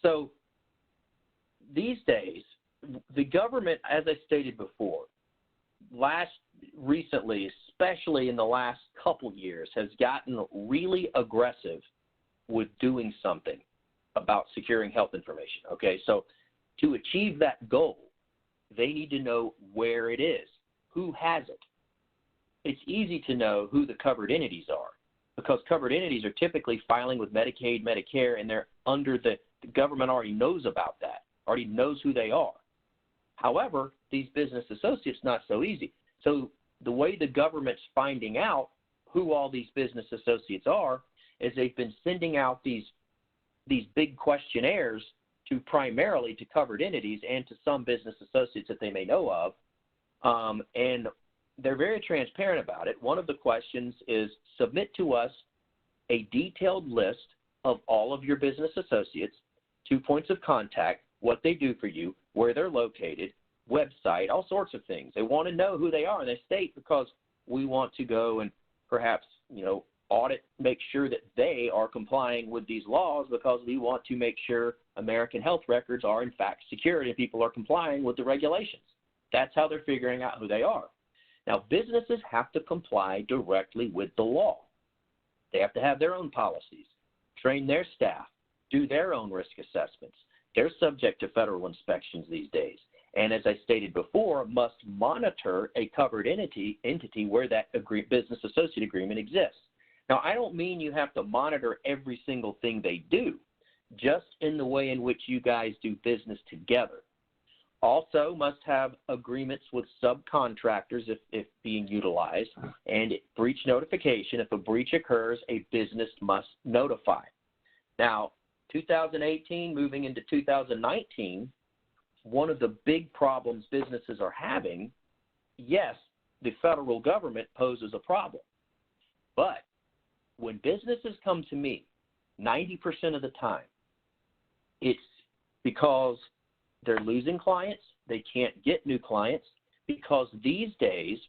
So these days, the government, as I stated before, recently, especially in the last couple years, has gotten really aggressive with doing something about securing health information. Okay, so to achieve that goal, they need to know where it is, who has it. It's easy to know who the covered entities are because covered entities are typically filing with Medicaid, Medicare, and they're under the government already knows about that, already knows who they are. However, these business associates, not so easy. So the way the government's finding out who all these business associates are is they've been sending out these big questionnaires primarily to covered entities and to some business associates that they may know of, and they're very transparent about it. One of the questions is submit to us a detailed list of all of your business associates, 2 points of contact, what they do for you, where they're located, website, all sorts of things. They want to know who they are, and they state because we want to go and perhaps, audit, make sure that they are complying with these laws because we want to make sure American health records are in fact secured and people are complying with the regulations. That's how they're figuring out who they are. Now, businesses have to comply directly with the law. They have to have their own policies, train their staff, do their own risk assessments. They're subject to federal inspections these days. And as I stated before, must monitor a covered entity where that business associate agreement exists. Now, I don't mean you have to monitor every single thing they do, just in the way in which you guys do business together. Also must have agreements with subcontractors if being utilized, and breach notification. If a breach occurs, a business must notify. Now, 2018 moving into 2019, one of the big problems businesses are having, yes, the federal government poses a problem, but when businesses come to me, 90% of the time, it's because they're losing clients, they can't get new clients, because these days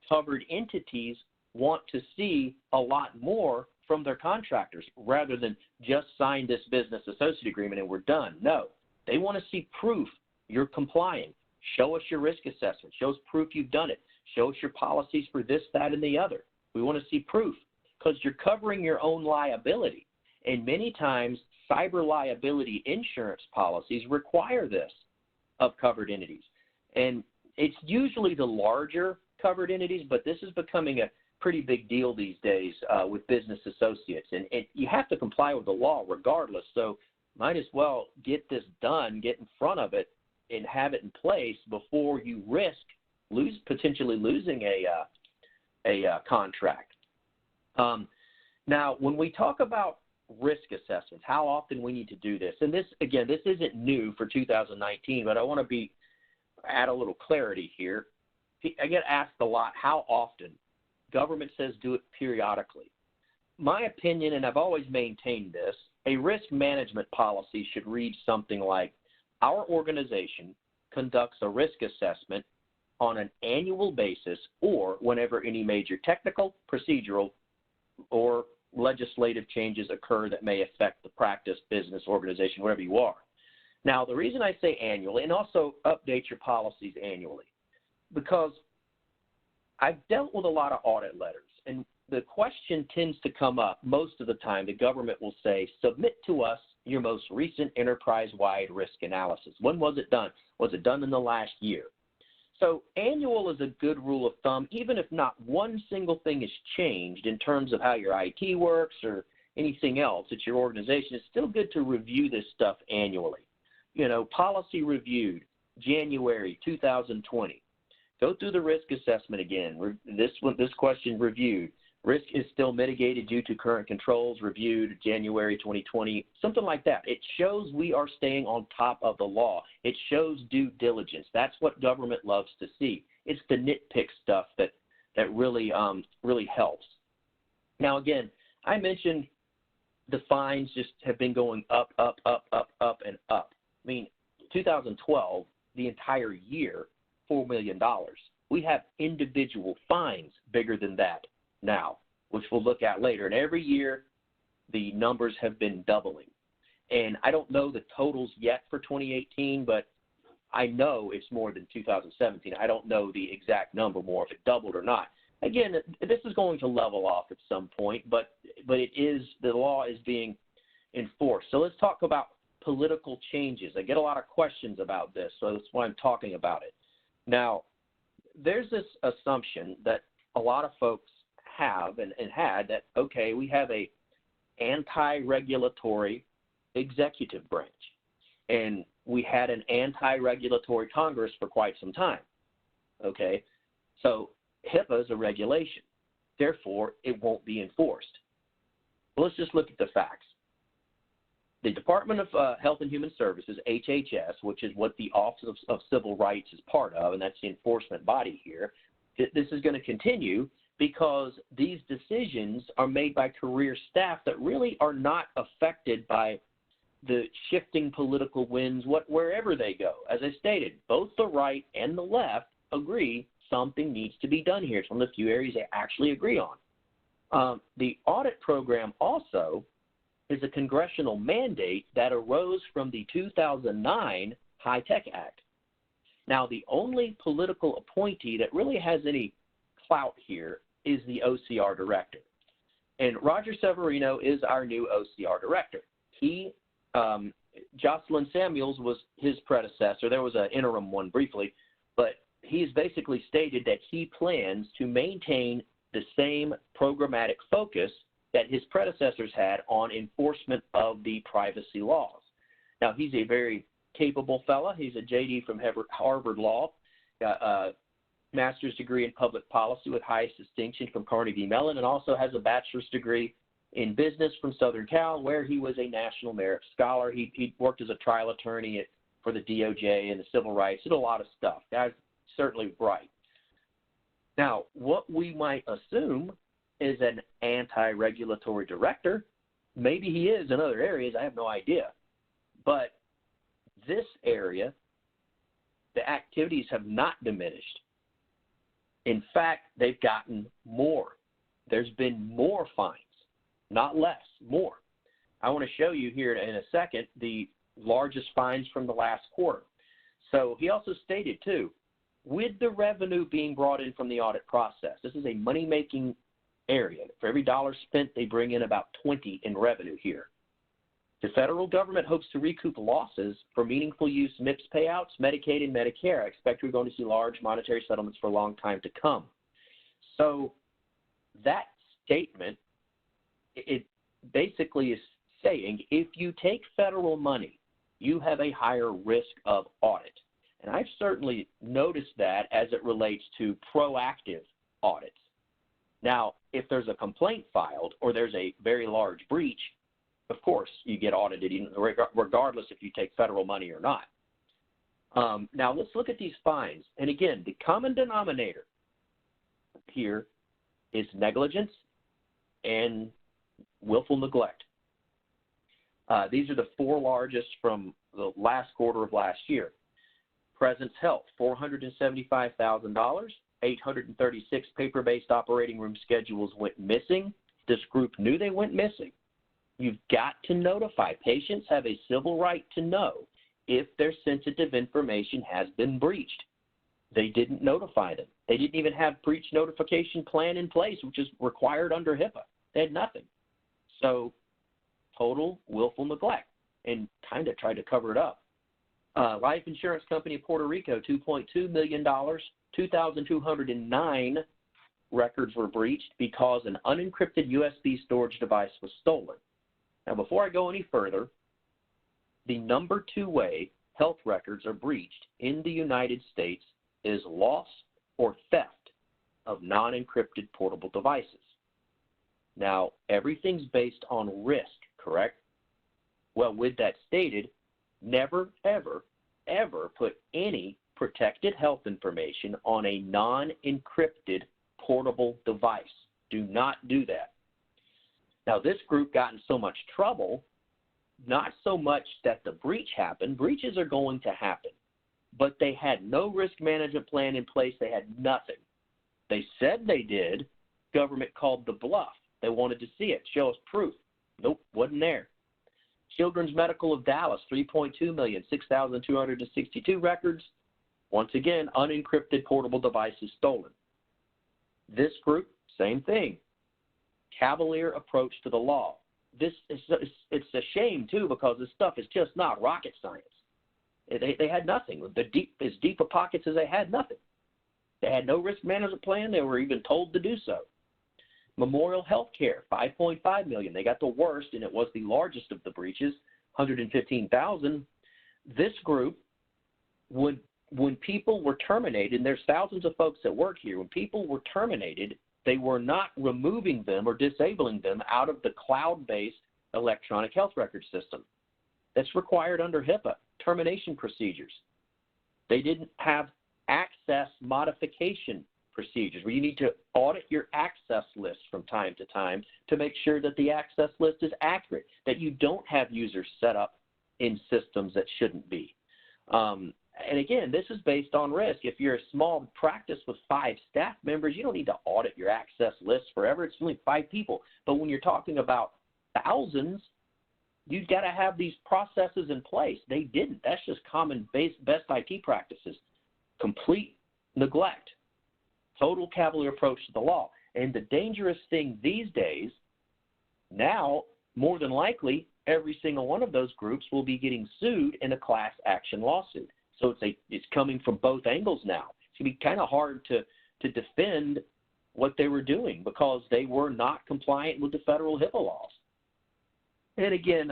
covered entities want to see a lot more from their contractors rather than just sign this business associate agreement and we're done. No, they want to see proof you're complying. Show us your risk assessment. Show us proof you've done it. Show us your policies for this, that, and the other. We want to see proof because you're covering your own liability. And many times, cyber liability insurance policies require this of covered entities. And it's usually the larger covered entities, but this is becoming a pretty big deal these days with business associates. And you have to comply with the law regardless, so might as well get this done, get in front of it, and have it in place before you risk potentially losing a contract. Now, when we talk about risk assessments, how often we need to do this, and this, again, this isn't new for 2019, but I want to add a little clarity here. I get asked a lot how often. Government says do it periodically. My opinion, and I've always maintained this, a risk management policy should read something like, our organization conducts a risk assessment on an annual basis or whenever any major technical, procedural, or legislative changes occur that may affect the practice, business, organization, wherever you are. Now, the reason I say annually, and also update your policies annually, because I've dealt with a lot of audit letters, and the question tends to come up most of the time. The government will say, submit to us your most recent enterprise-wide risk analysis. When was it done? Was it done in the last year? So annual is a good rule of thumb, even if not one single thing has changed in terms of how your IT works or anything else at your organization. It's still good to review this stuff annually. Policy reviewed, January 2020. Go through the risk assessment again. This question reviewed. Risk is still mitigated due to current controls, reviewed January 2020, something like that. It shows we are staying on top of the law. It shows due diligence. That's what government loves to see. It's the nitpick stuff that really helps. Now, again, I mentioned the fines just have been going up, and up. I mean, 2012, the entire year, $4 million. We have individual fines bigger than that now, which we'll look at later. And every year, the numbers have been doubling. And I don't know the totals yet for 2018, but I know it's more than 2017. I don't know the exact number more, if it doubled or not. Again, this is going to level off at some point, but it is, the law is being enforced. So let's talk about political changes. I get a lot of questions about this, so that's why I'm talking about it. Now, there's this assumption that a lot of folks have and had that, okay, we have a anti-regulatory executive branch, and we had an anti-regulatory Congress for quite some time, okay? So HIPAA is a regulation. Therefore, it won't be enforced. Well, let's just look at the facts. The Department of Health and Human Services, HHS, which is what the Office of Civil Rights is part of, and that's the enforcement body here, this is going to continue because these decisions are made by career staff that really are not affected by the shifting political winds wherever they go. As I stated, both the right and the left agree something needs to be done here. It's one of the few areas they actually agree on. The audit program also is a congressional mandate that arose from the 2009 HITECH Act. Now, the only political appointee that really has any clout here is the OCR director. And Roger Severino is our new OCR director. He, Jocelyn Samuels was his predecessor. There was an interim one briefly, but he's basically stated that he plans to maintain the same programmatic focus that his predecessors had on enforcement of the privacy laws. Now, he's a very capable fellow. He's a JD from Harvard Law, got a master's degree in public policy with highest distinction from Carnegie Mellon, and also has a bachelor's degree in business from Southern Cal, where he was a National Merit Scholar. He worked as a trial attorney for the DOJ and the civil rights, did a lot of stuff. Guy's certainly bright. Now, what we might assume is an anti-regulatory director. Maybe he is in other areas, I have no idea. But this area, the activities have not diminished. In fact, they've gotten more. There's been more fines, not less, more. I want to show you here in a second the largest fines from the last quarter. So he also stated, too, with the revenue being brought in from the audit process, this is a money-making area. For every dollar spent, they bring in about 20 in revenue here. The federal government hopes to recoup losses for meaningful use MIPS payouts, Medicaid, and Medicare. I expect we're going to see large monetary settlements for a long time to come. So that statement, it basically is saying if you take federal money, you have a higher risk of audit. And I've certainly noticed that as it relates to proactive audits. Now, if there's a complaint filed or there's a very large breach, of course, you get audited regardless if you take federal money or not. Now, let's look at these fines. And again, the common denominator here is negligence and willful neglect. These are the four largest from the last quarter of last year. Presence Health, $475,000. 836 paper-based operating room schedules went missing. This group knew they went missing. You've got to notify. Patients have a civil right to know if their sensitive information has been breached. They didn't notify them. They didn't even have breach notification plan in place, which is required under HIPAA. They had nothing. So total willful neglect, and kind of tried to cover it up. Life insurance company of Puerto Rico, $2.2 million. 2,209 records were breached because an unencrypted USB storage device was stolen. Now, before I go any further, the number 2 way health records are breached in the United States is loss or theft of non-encrypted portable devices. Now, everything's based on risk, correct? Well, with that stated, never, ever, ever put any protected health information on a non-encrypted portable device. Do not do that. Now, this group got in so much trouble, not so much that the breach happened. Breaches are going to happen. But they had no risk management plan in place. They had nothing. They said they did. Government called the bluff. They wanted to see it. Show us proof. Nope, wasn't there. Children's Medical of Dallas, $3.2 million, 6,262 records. Once again, unencrypted portable devices stolen. This group, same thing. Cavalier approach to the law. It's a shame, too, because this stuff is just not rocket science. They had nothing. As deep a pockets as they had, nothing. They had no risk management plan. They were even told to do so. Memorial Healthcare, $5.5 million. They got the worst, and it was the largest of the breaches, $115,000. This group, when people were terminated, and there's thousands of folks that work here, when people were terminated, they were not removing them or disabling them out of the cloud-based electronic health record system. That's required under HIPAA, termination procedures. They didn't have access modification procedures where you need to audit your access list from time to time to make sure that the access list is accurate, that you don't have users set up in systems that shouldn't be. And again, this is based on risk. If you're a small practice with 5 staff members, you don't need to audit your access list forever. It's only 5 people. But when you're talking about thousands, you've got to have these processes in place. They didn't. That's just common best IT practices. Complete neglect. Total cavalier approach to the law. And the dangerous thing these days, now, more than likely, every single one of those groups will be getting sued in a class action lawsuit. So it's coming from both angles now. It's going to be kind of hard to defend what they were doing because they were not compliant with the federal HIPAA laws. And again,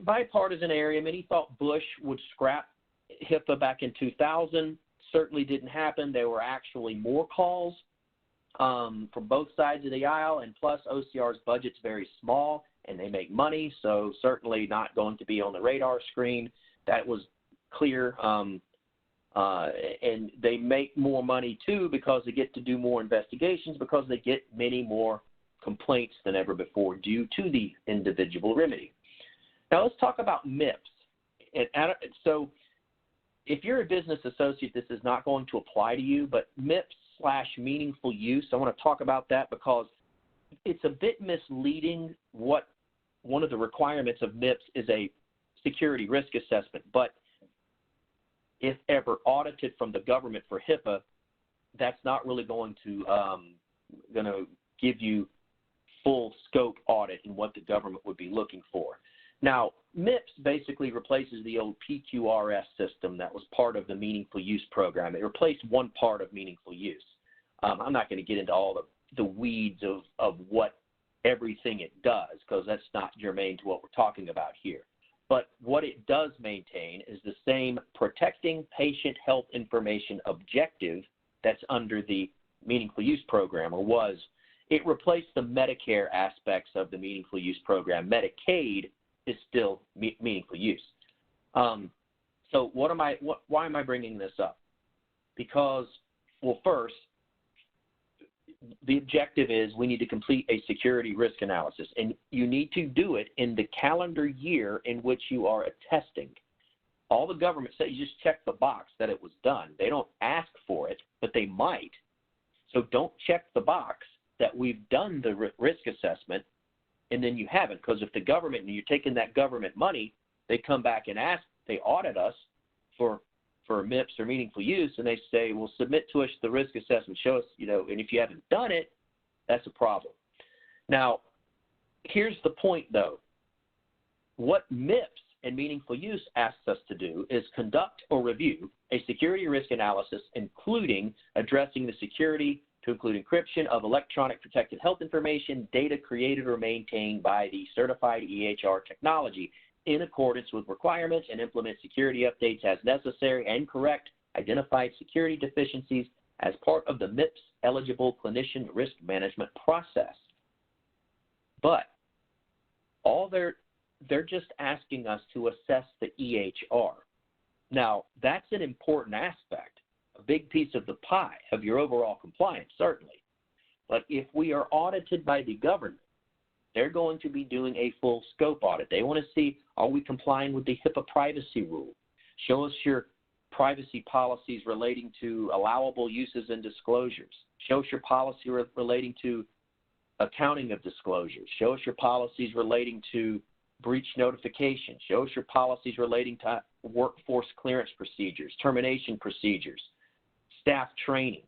bipartisan area, many thought Bush would scrap HIPAA back in 2000. Certainly didn't happen. There were actually more calls from both sides of the aisle, and plus OCR's budget's very small and they make money, so certainly not going to be on the radar screen. That was clear, and they make more money too because they get to do more investigations because they get many more complaints than ever before due to the individual remedy. Now let's talk about MIPS. So if you're a business associate, this is not going to apply to you, but MIPS/meaningful use, I want to talk about that because it's a bit misleading. What one of the requirements of MIPS is a security risk assessment, but if ever audited from the government for HIPAA, that's not really going to give you full scope audit in what the government would be looking for. Now, MIPS basically replaces the old PQRS system that was part of the Meaningful Use program. It replaced one part of Meaningful Use. I'm not going to get into all the weeds of what everything it does because that's not germane to what we're talking about here. But what it does maintain is the same protecting patient health information objective that's under the Meaningful Use program, or was. It replaced the Medicare aspects of the Meaningful Use program. Medicaid is still meaningful use. So why am I bringing this up? Because, well, first, the objective is we need to complete a security risk analysis, and you need to do it in the calendar year in which you are attesting. All the government says, you just check the box that it was done. They don't ask for it, but they might. So don't check the box that we've done the risk assessment and then you haven't, because if the government, and you're taking that government money, they come back and ask, they audit us for MIPS or meaningful use, and they say, well, submit to us the risk assessment, show us, and if you haven't done it, that's a problem. Now, here's the point, though. What MIPS and meaningful use asks us to do is conduct or review a security risk analysis, including addressing the security to include encryption of electronic protected health information, data created or maintained by the certified EHR technology in accordance with requirements, and implement security updates as necessary and correct identified security deficiencies as part of the MIPS eligible clinician risk management process. But all they're just asking us to assess the EHR. Now, that's an important aspect, a big piece of the pie of your overall compliance, certainly. But if we are audited by the government, they're going to be doing a full scope audit. They want to see, are we complying with the HIPAA privacy rule? Show us your privacy policies relating to allowable uses and disclosures. Show us your policy relating to accounting of disclosures. Show us your policies relating to breach notification, show us your policies relating to workforce clearance procedures, termination procedures, staff training,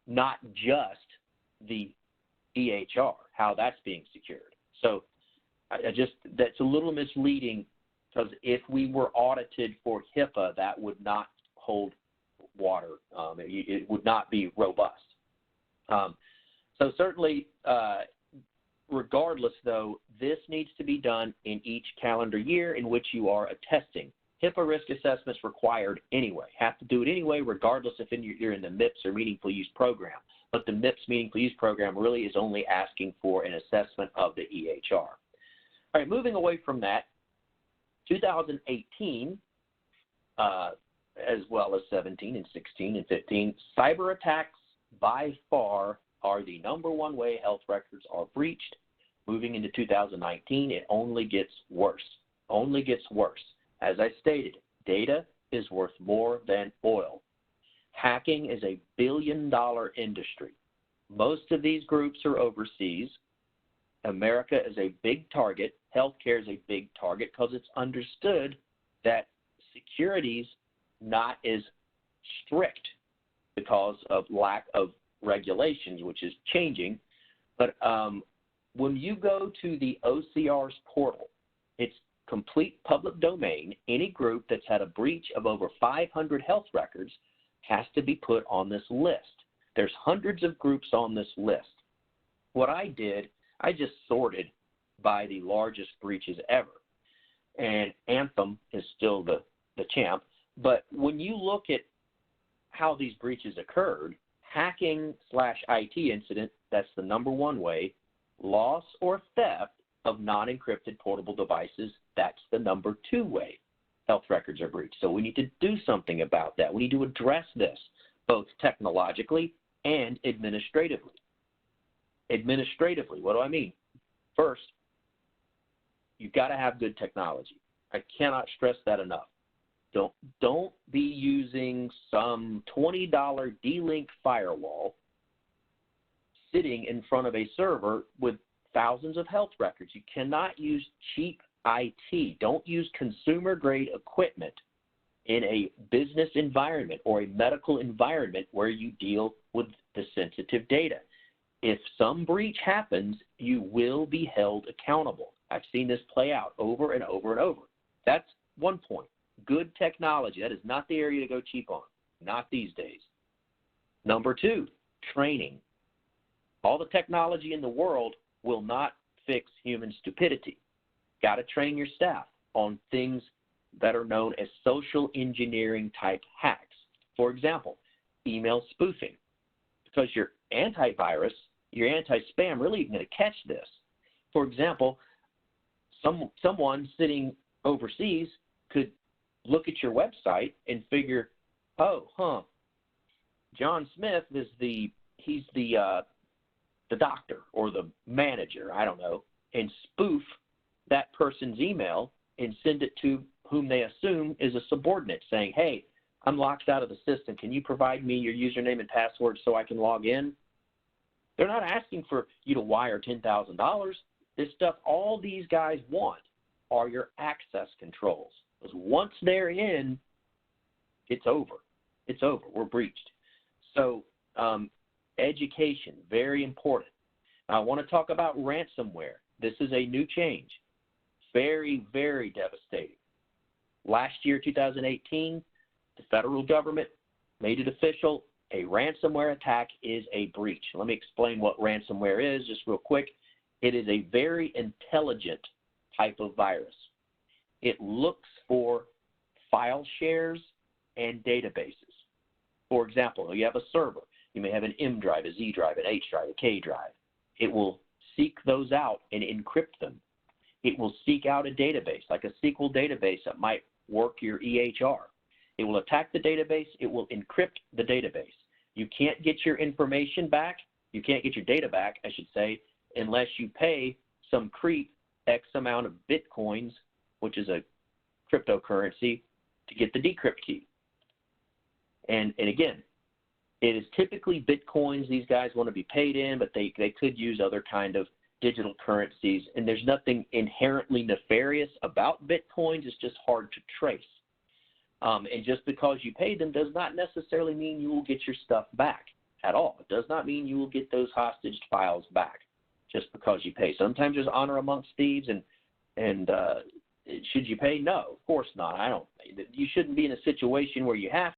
not just the EHR, how that's being secured. So that's a little misleading, because if we were audited for HIPAA, that would not hold water. It would not be robust. So certainly, regardless, though, this needs to be done in each calendar year in which you are attesting. HIPAA risk assessments required anyway. Have to do it anyway, regardless if you're in the MIPS or Meaningful Use Program. But the MIPS Meaningful Use Program really is only asking for an assessment of the EHR. All right, moving away from that, 2018, as well as 17 and 16 and 15, cyber attacks by far are the #1 way health records are breached. Moving into 2019, it only gets worse. Only gets worse. As I stated, data is worth more than oil. Hacking is a billion-dollar industry. Most of these groups are overseas. America is a big target. Healthcare is a big target because it's understood that security's not as strict because of lack of regulations, which is changing. But when you go to the OCR's portal, it's complete public domain. Any group that's had a breach of over 500 health records has to be put on this list. There's hundreds of groups on this list. What I did, I just sorted by the largest breaches ever. And Anthem is still the champ. But when you look at how these breaches occurred, hacking/IT incident, that's the #1 way. Loss or theft of non-encrypted portable devices, that's the #2 way health records are breached. So we need to do something about that. We need to address this, both technologically and administratively. Administratively, what do I mean? First, you've got to have good technology. I cannot stress that enough. Don't be using some $20 D-Link firewall sitting in front of a server with thousands of health records. You cannot use cheap IT. Don't use consumer-grade equipment in a business environment or a medical environment where you deal with the sensitive data. If some breach happens, you will be held accountable. I've seen this play out over and over and over. That's one point. Good technology. That is not the area to go cheap on. Not these days. #2, training. All the technology in the world will not fix human stupidity. Got to train your staff on things that are known as social engineering type hacks. For example, email spoofing. Because your antivirus, your anti-spam really isn't going to catch this. For example, someone sitting overseas could look at your website and figure, John Smith is he's the doctor or the manager, I don't know, and spoof that person's email and send it to whom they assume is a subordinate saying, hey, I'm locked out of the system. Can you provide me your username and password so I can log in? They're not asking for you to wire $10,000. This stuff, all these guys want are your access controls. Because once they're in, it's over. It's over. We're breached. So education, very important. I want to talk about ransomware. This is a new change. Very, very devastating. Last year, 2018, the federal government made it official. A ransomware attack is a breach. Let me explain what ransomware is just real quick. It is a very intelligent type of virus. It looks for file shares and databases. For example, you have a server. You may have an M drive, a Z drive, an H drive, a K drive. It will seek those out and encrypt them. It will seek out a database, like a SQL database that might work your EHR. It will attack the database. It will encrypt the database. You can't get your information back. You can't get your data back, I should say, unless you pay some creep X amount of Bitcoins, which is a cryptocurrency, to get the decrypt key. And again, it is typically Bitcoins these guys want to be paid in, but they could use other kind of digital currencies, and there's nothing inherently nefarious about Bitcoins. It's just hard to trace. And just because you pay them does not necessarily mean you will get your stuff back at all. It does not mean you will get those hostage files back just because you pay. Sometimes there's honor amongst thieves, and should you pay? No, of course not. You shouldn't be in a situation where you have